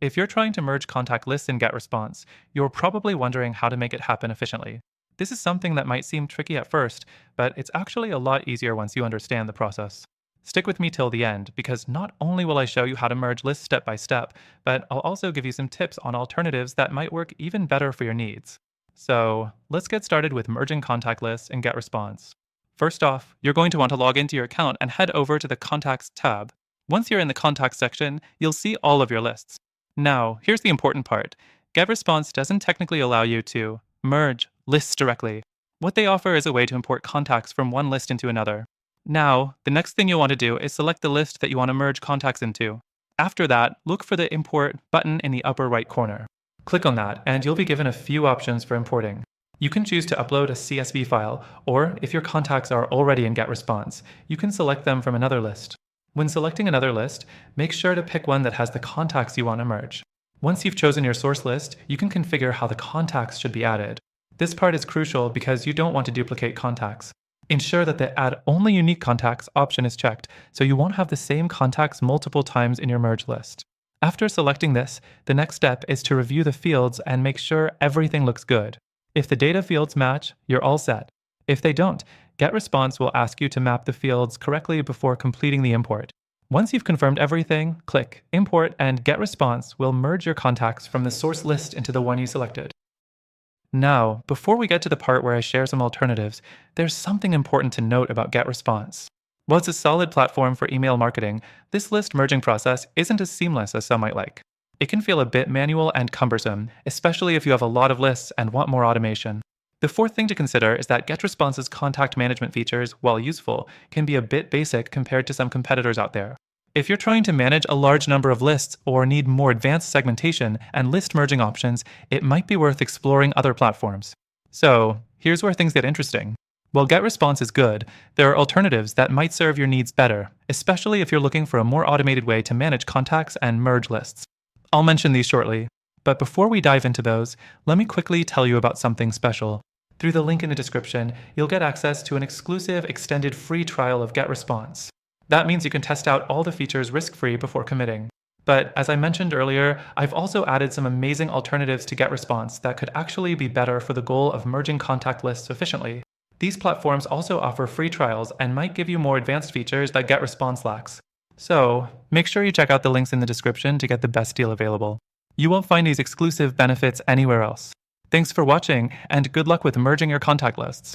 If you're trying to merge contact lists in GetResponse, you're probably wondering how to make it happen efficiently. This is something that might seem tricky at first, but it's actually a lot easier once you understand the process. Stick with me till the end, because not only will I show you how to merge lists step by step, but I'll also give you some tips on alternatives that might work even better for your needs. So let's get started with merging contact lists in GetResponse. First off, you're going to want to log into your account and head over to the Contacts tab. Once you're in the Contacts section, you'll see all of your lists. Now, here's the important part. GetResponse doesn't technically allow you to merge lists directly. What they offer is a way to import contacts from one list into another. Now, the next thing you'll want to do is select the list that you want to merge contacts into. After that, look for the Import button in the upper right corner. Click on that, and you'll be given a few options for importing. You can choose to upload a CSV file, or if your contacts are already in GetResponse, you can select them from another list. When selecting another list, make sure to pick one that has the contacts you want to merge. Once you've chosen your source list, you can configure how the contacts should be added. This part is crucial because you don't want to duplicate contacts. Ensure that the Add Only Unique Contacts option is checked, so you won't have the same contacts multiple times in your merge list. After selecting this, the next step is to review the fields and make sure everything looks good. If the data fields match, you're all set. If they don't, GetResponse will ask you to map the fields correctly before completing the import. Once you've confirmed everything, click Import, and GetResponse will merge your contacts from the source list into the one you selected. Now, before we get to the part where I share some alternatives, there's something important to note about GetResponse. While it's a solid platform for email marketing, this list merging process isn't as seamless as some might like. It can feel a bit manual and cumbersome, especially if you have a lot of lists and want more automation. The fourth thing to consider is that GetResponse's contact management features, while useful, can be a bit basic compared to some competitors out there. If you're trying to manage a large number of lists or need more advanced segmentation and list merging options, it might be worth exploring other platforms. So, here's where things get interesting. While GetResponse is good, there are alternatives that might serve your needs better, especially if you're looking for a more automated way to manage contacts and merge lists. I'll mention these shortly, but before we dive into those, let me quickly tell you about something special. Through the link in the description, you'll get access to an exclusive extended free trial of GetResponse. That means you can test out all the features risk-free before committing. But as I mentioned earlier, I've also added some amazing alternatives to GetResponse that could actually be better for the goal of merging contact lists efficiently. These platforms also offer free trials and might give you more advanced features that GetResponse lacks. So, make sure you check out the links in the description to get the best deal available. You won't find these exclusive benefits anywhere else. Thanks for watching, and good luck with merging your contact lists.